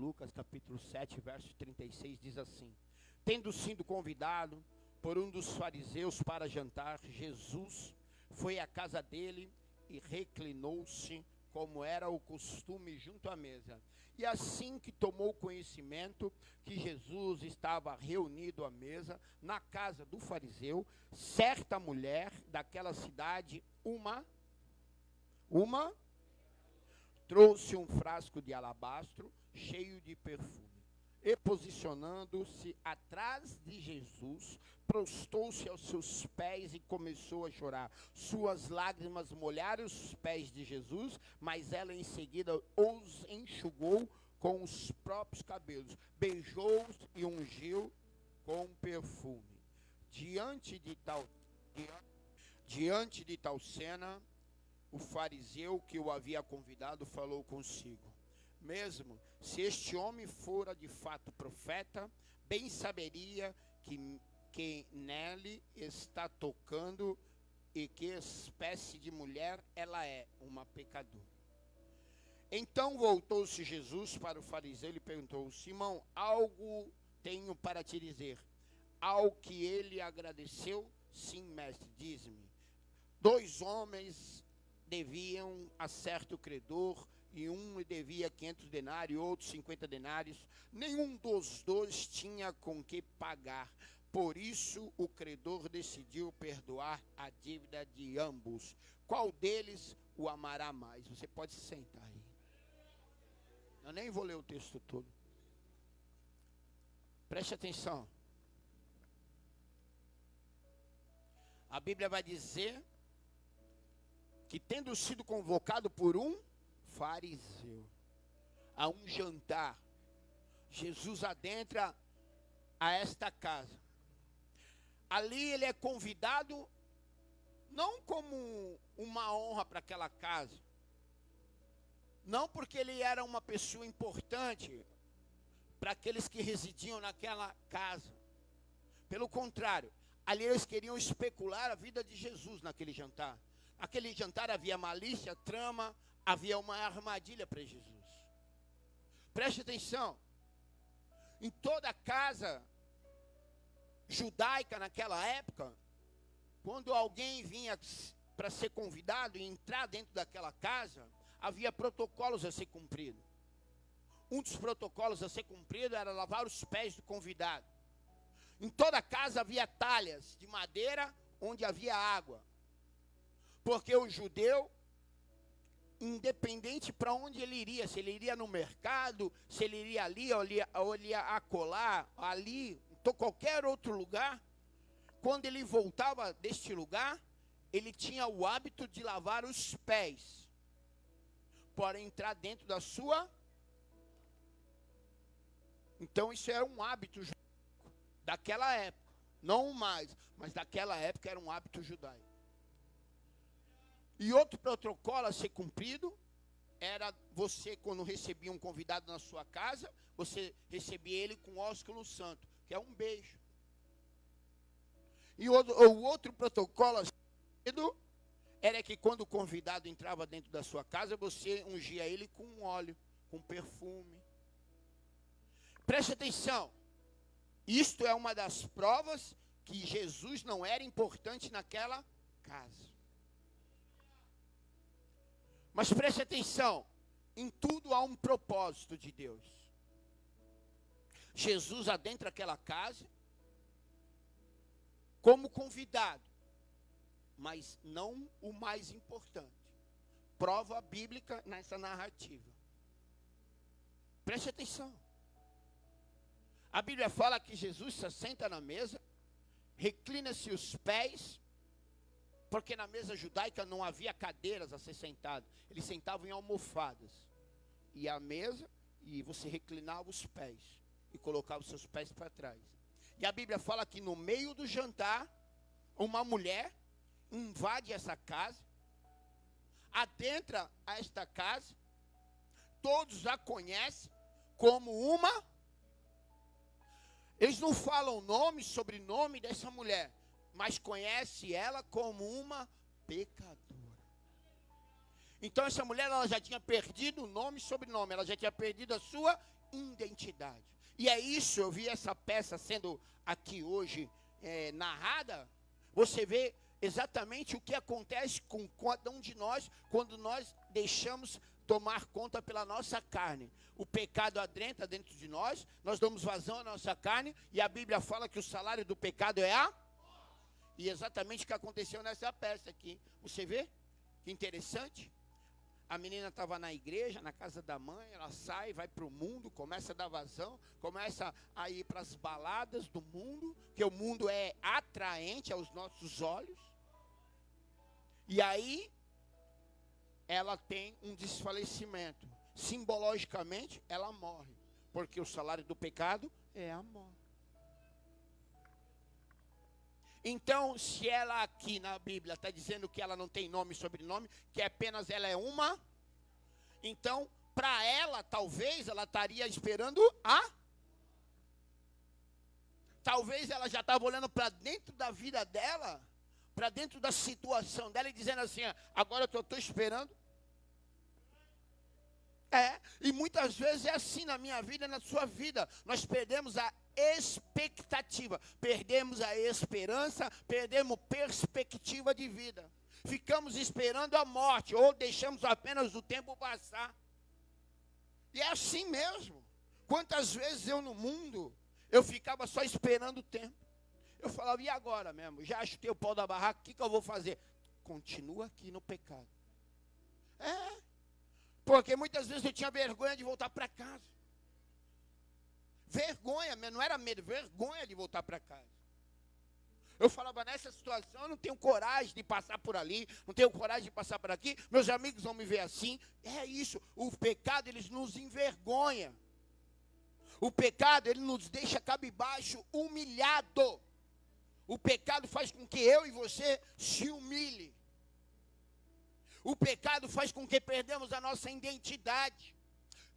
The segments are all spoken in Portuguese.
Lucas, capítulo 7, verso 36, diz assim: Tendo sido convidado por um dos fariseus para jantar, Jesus foi à casa dele e reclinou-se, como era o costume, junto à mesa. E assim que tomou conhecimento que Jesus estava reunido à mesa na casa do fariseu, certa mulher daquela cidade, trouxe um frasco de alabastro cheio de perfume. E posicionando-se atrás de Jesus, prostou-se aos seus pés e começou a chorar. Suas lágrimas molharam os pés de Jesus, mas ela em seguida os enxugou com os próprios cabelos, beijou-os e ungiu com perfume. Diante de tal cena, o fariseu que o havia convidado falou consigo: mesmo se este homem fora de fato profeta, bem saberia que nele está tocando e que espécie de mulher ela é, uma pecadora. Então voltou-se Jesus para o fariseu e lhe perguntou: Simão, algo tenho para te dizer. Ao que ele agradeceu: sim, mestre, diz-me. 2 homens deviam a certo credor, e um devia 500 denários, e outro 50 denários. Nenhum dos dois tinha com que pagar. Por isso o credor decidiu perdoar a dívida de ambos. Qual deles o amará mais? Você pode se sentar aí. Eu nem vou ler o texto todo. Preste atenção. A Bíblia vai dizer que, tendo sido convocado por um fariseu a um jantar, Jesus adentra a esta casa. Ali ele é convidado não como uma honra para aquela casa, não porque ele era uma pessoa importante para aqueles que residiam naquela casa. Pelo contrário, ali eles queriam especular a vida de Jesus naquele jantar. Naquele jantar havia malícia, trama, havia uma armadilha para Jesus. Preste atenção. Em toda casa judaica naquela época, quando alguém vinha para ser convidado e entrar dentro daquela casa, havia protocolos a ser cumprido. Um dos protocolos a ser cumprido era lavar os pés do convidado. Em toda casa havia talhas de madeira onde havia água. Porque o judeu, independente para onde ele iria, se ele iria no mercado, se ele iria ali, ou ele ia acolá, ali, em qualquer outro lugar, quando ele voltava deste lugar, ele tinha o hábito de lavar os pés, para entrar dentro da sua. Então isso era um hábito judaico, daquela época, não mais, mas daquela época era um hábito judaico. E outro protocolo a ser cumprido era você, quando recebia um convidado na sua casa, você recebia ele com ósculo santo, que é um beijo. E o outro protocolo a ser cumprido era que quando o convidado entrava dentro da sua casa, você ungia ele com óleo, com perfume. Preste atenção. Isto é uma das provas que Jesus não era importante naquela casa. Mas preste atenção, em tudo há um propósito de Deus. Jesus adentra aquela casa como convidado, mas não o mais importante. Prova bíblica nessa narrativa. Preste atenção. A Bíblia fala que Jesus se senta na mesa, reclina-se os pés, porque na mesa judaica não havia cadeiras a ser sentado. Eles sentavam em almofadas. E a mesa, e você reclinava os pés. E colocava os seus pés para trás. E a Bíblia fala que no meio do jantar, uma mulher invade essa casa, adentra a esta casa, todos a conhecem como uma. Eles não falam nome, sobrenome dessa mulher, mas conhece ela como uma pecadora. Então essa mulher, ela já tinha perdido o nome e sobrenome, ela já tinha perdido a sua identidade. E é isso, eu vi essa peça sendo aqui hoje narrada, você vê exatamente o que acontece com cada um de nós quando nós deixamos tomar conta pela nossa carne. O pecado adentra dentro de nós, nós damos vazão à nossa carne, e a Bíblia fala que o salário do pecado é a... E exatamente o que aconteceu nessa peça aqui. Você vê? Que interessante. A menina estava na igreja, na casa da mãe, ela sai, vai para o mundo, começa a dar vazão, começa a ir para as baladas do mundo, que o mundo é atraente aos nossos olhos. E aí, ela tem um desfalecimento. Simbologicamente, ela morre, porque o salário do pecado é a morte. Então, se ela aqui na Bíblia está dizendo que ela não tem nome e sobrenome, que apenas ela é uma, então, para ela, talvez, ela estaria esperando talvez ela já estava olhando para dentro da vida dela, para dentro da situação dela e dizendo assim, agora eu estou esperando. E muitas vezes é assim na minha vida e na sua vida. Nós perdemos a expectativa, perdemos a esperança, perdemos perspectiva de vida. Ficamos esperando a morte ou deixamos apenas o tempo passar. E é assim mesmo. Quantas vezes eu no mundo, eu ficava só esperando o tempo. Eu falava, e agora mesmo? Já achei o pau da barraca, o que eu vou fazer? Continua aqui no pecado. Porque muitas vezes eu tinha vergonha de voltar para casa. Vergonha, não era medo, vergonha de voltar para casa. Eu falava, nessa situação eu não tenho coragem de passar por ali, não tenho coragem de passar por aqui, meus amigos vão me ver assim. É isso, o pecado ele nos envergonha. O pecado ele nos deixa cabisbaixo, humilhado. O pecado faz com que eu e você se humilhe. O pecado faz com que perdemos a nossa identidade.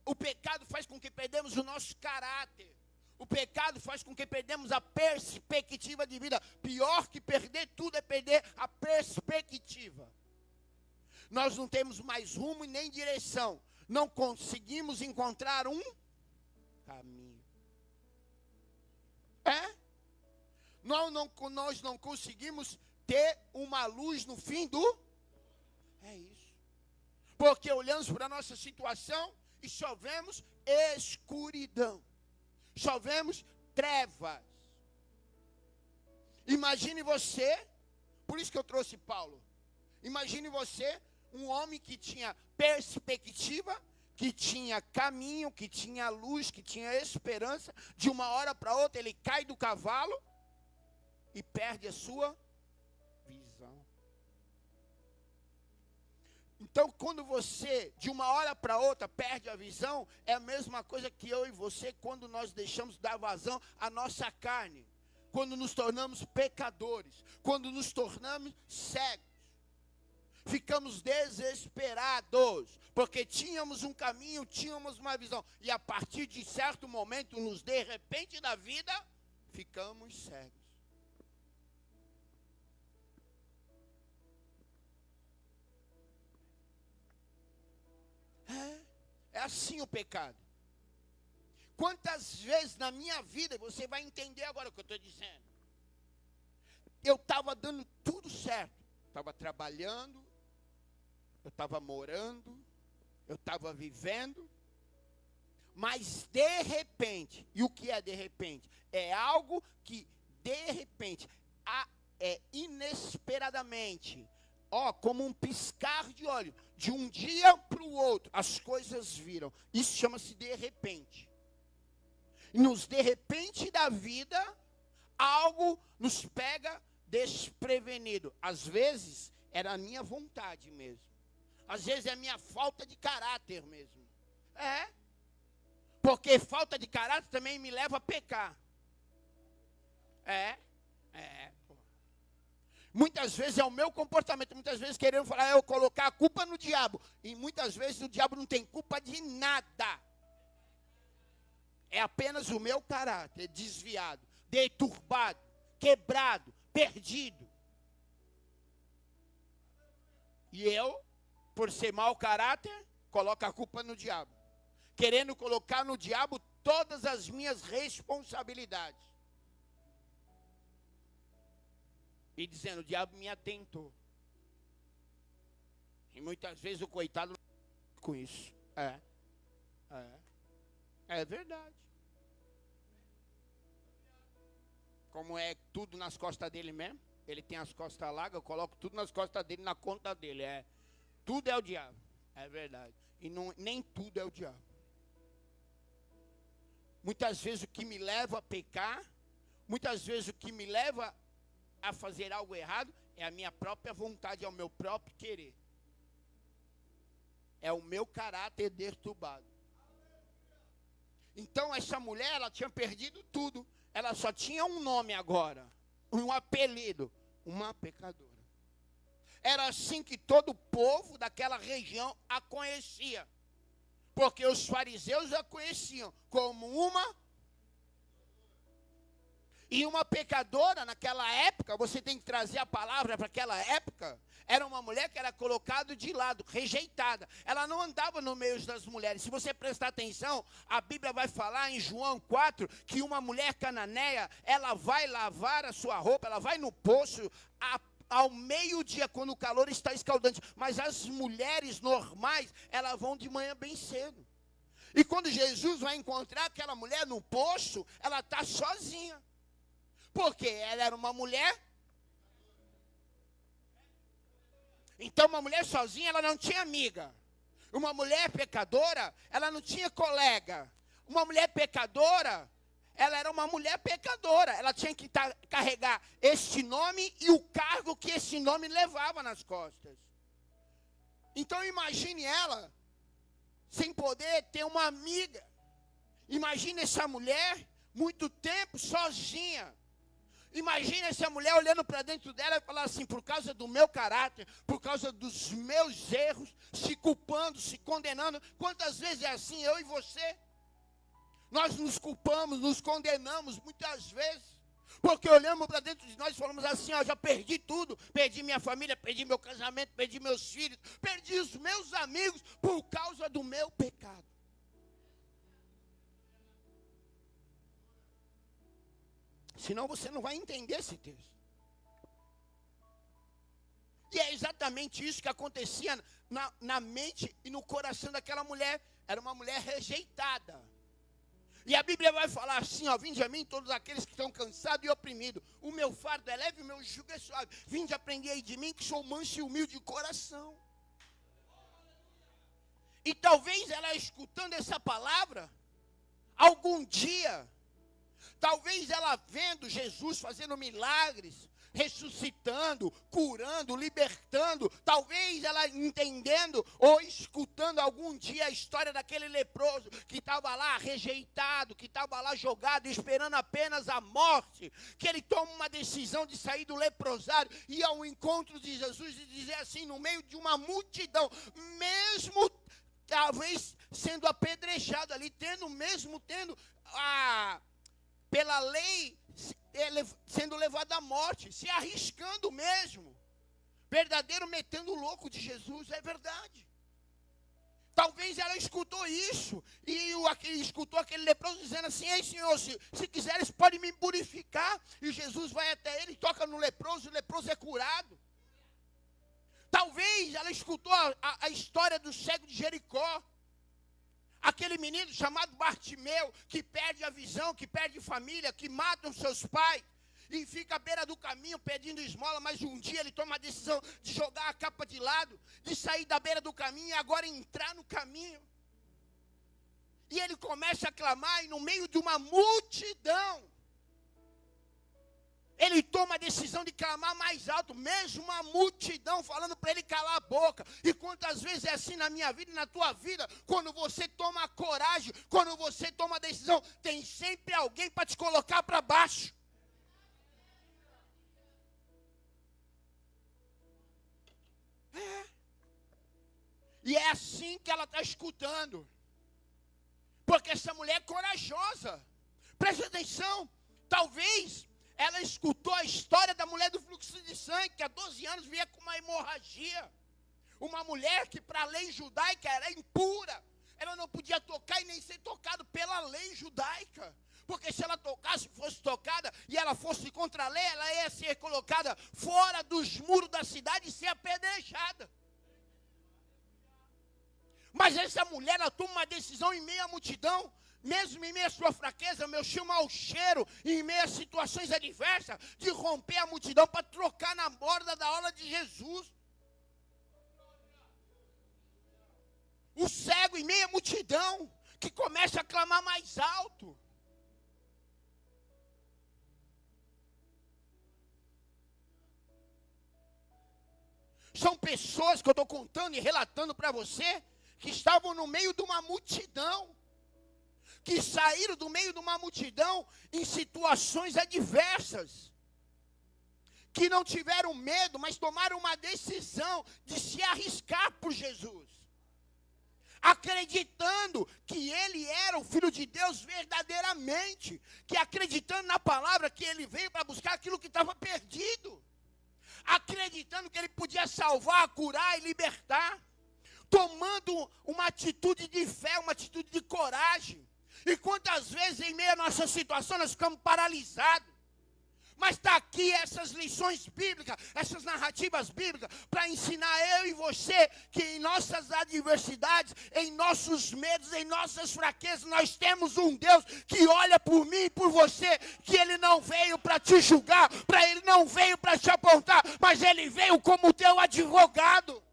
O pecado faz com que perdemos o nosso caráter. O pecado faz com que perdemos a perspectiva de vida. Pior que perder tudo é perder a perspectiva. Nós não temos mais rumo e nem direção. Não conseguimos encontrar um caminho. Nós não conseguimos ter uma luz no fim do... É isso. Porque olhamos para a nossa situação e só vemos escuridão. Só vemos trevas. Imagine você, por isso que eu trouxe Paulo. Imagine você, um homem que tinha perspectiva, que tinha caminho, que tinha luz, que tinha esperança. De uma hora para outra ele cai do cavalo e perde a sua visão. Então, quando você, de uma hora para outra, perde a visão, é a mesma coisa que eu e você, quando nós deixamos dar vazão à nossa carne. Quando nos tornamos pecadores, quando nos tornamos cegos. Ficamos desesperados, porque tínhamos um caminho, tínhamos uma visão. E a partir de certo momento, de repente da vida, ficamos cegos. É assim o pecado. Quantas vezes na minha vida, você vai entender agora o que eu estou dizendo. Eu estava dando tudo certo. Estava trabalhando, eu estava morando, eu estava vivendo. Mas de repente, e o que é de repente? É algo que de repente, inesperadamente, como um piscar de olho, de um dia para o outro, as coisas viram. Isso chama-se de repente. Nos de repente da vida, algo nos pega desprevenido. Às vezes, era a minha vontade mesmo. Às vezes, é a minha falta de caráter mesmo. Porque falta de caráter também me leva a pecar. Muitas vezes é o meu comportamento, muitas vezes querendo falar, eu colocar a culpa no diabo. E muitas vezes o diabo não tem culpa de nada. É apenas o meu caráter desviado, deturbado, quebrado, perdido. E eu, por ser mau caráter, coloco a culpa no diabo. querendo colocar no diabo todas as minhas responsabilidades. E dizendo, o diabo me atentou. E muitas vezes o coitado não com isso. É verdade. Como é tudo nas costas dele mesmo, ele tem as costas largas, eu coloco tudo nas costas dele, na conta dele. Tudo é o diabo. É verdade. E nem tudo é o diabo. Muitas vezes o que me leva a pecar, muitas vezes o que me leva a fazer algo errado, é a minha própria vontade, é o meu próprio querer. É o meu caráter perturbado. Então essa mulher, ela tinha perdido tudo. Ela só tinha um nome agora, um apelido, uma pecadora. Era assim que todo o povo daquela região a conhecia. Porque os fariseus a conheciam como uma. E uma pecadora naquela época, você tem que trazer a palavra para aquela época, era uma mulher que era colocada de lado, rejeitada. Ela não andava no meio das mulheres. Se você prestar atenção, a Bíblia vai falar em João 4, que uma mulher cananeia, ela vai lavar a sua roupa, ela vai no poço ao meio-dia, quando o calor está escaldante. Mas as mulheres normais, elas vão de manhã bem cedo. E quando Jesus vai encontrar aquela mulher no poço, ela está sozinha. Porque ela era uma mulher. Então, uma mulher sozinha, ela não tinha amiga. Uma mulher pecadora, ela não tinha colega. Uma mulher pecadora, ela era uma mulher pecadora. Ela tinha que carregar este nome e o cargo que esse nome levava nas costas. Então, imagine ela sem poder ter uma amiga. Imagine essa mulher muito tempo sozinha. Imagina essa mulher olhando para dentro dela e falar assim, por causa do meu caráter, por causa dos meus erros, se culpando, se condenando. Quantas vezes é assim, eu e você? Nós nos culpamos, nos condenamos muitas vezes. Porque olhamos para dentro de nós e falamos assim, já perdi tudo. Perdi minha família, perdi meu casamento, perdi meus filhos, perdi os meus amigos por causa do meu pecado. Senão você não vai entender esse texto. E é exatamente isso que acontecia na mente e no coração daquela mulher. Era uma mulher rejeitada. E a Bíblia vai falar assim, vinde a mim todos aqueles que estão cansados e oprimidos. O meu fardo é leve e o meu jugo é suave. Vinde aprender aí de mim que sou manso e humilde de coração. E talvez ela escutando essa palavra, algum dia, talvez ela vendo Jesus fazendo milagres, ressuscitando, curando, libertando, talvez ela entendendo ou escutando algum dia a história daquele leproso que estava lá rejeitado, que estava lá jogado, esperando apenas a morte, que ele toma uma decisão de sair do leprosário e ir ao encontro de Jesus e dizer assim, no meio de uma multidão, mesmo talvez sendo apedrejado ali, tendo pela lei, sendo levado à morte, se arriscando mesmo, verdadeiro metendo o louco de Jesus, é verdade. Talvez ela escutou isso, e escutou aquele leproso dizendo assim, ei Senhor, se quiseres pode me purificar, e Jesus vai até ele, toca no leproso, o leproso é curado. Talvez ela escutou a história do cego de Jericó, aquele menino chamado Bartimeu, que perde a visão, que perde família, que mata os seus pais, e fica à beira do caminho pedindo esmola, mas um dia ele toma a decisão de jogar a capa de lado, de sair da beira do caminho e agora entrar no caminho. E ele começa a clamar e no meio de uma multidão, ele toma a decisão de clamar mais alto, mesmo uma multidão falando para ele calar a boca. E quantas vezes é assim na minha vida e na tua vida, quando você toma a coragem, quando você toma a decisão, tem sempre alguém para te colocar para baixo. E é assim que ela está escutando. Porque essa mulher é corajosa. Presta atenção, talvez ela escutou a história da mulher do fluxo de sangue, que há 12 anos vinha com uma hemorragia. Uma mulher que para a lei judaica era impura. Ela não podia tocar e nem ser tocada pela lei judaica. Porque se ela tocasse, fosse tocada, e ela fosse contra a lei, ela ia ser colocada fora dos muros da cidade e ser apedrejada. Mas essa mulher, ela toma uma decisão em meio à multidão, mesmo em meio à sua fraqueza, meu mau cheiro, em meio a situações adversas, de romper a multidão para trocar na borda da aula de Jesus. O cego em meio à multidão, que começa a clamar mais alto. São pessoas que eu estou contando e relatando para você, que estavam no meio de uma multidão, que saíram do meio de uma multidão em situações adversas, que não tiveram medo, mas tomaram uma decisão de se arriscar por Jesus, acreditando que ele era o Filho de Deus verdadeiramente, que acreditando na palavra que ele veio para buscar aquilo que estava perdido, acreditando que ele podia salvar, curar e libertar, tomando uma atitude de fé, uma atitude de coragem. E quantas vezes em meio à nossa situação nós ficamos paralisados. Mas está aqui essas lições bíblicas, essas narrativas bíblicas, para ensinar eu e você que em nossas adversidades, em nossos medos, em nossas fraquezas, nós temos um Deus que olha por mim e por você, que Ele não veio para te julgar, Ele não veio para te apontar, mas Ele veio como teu advogado.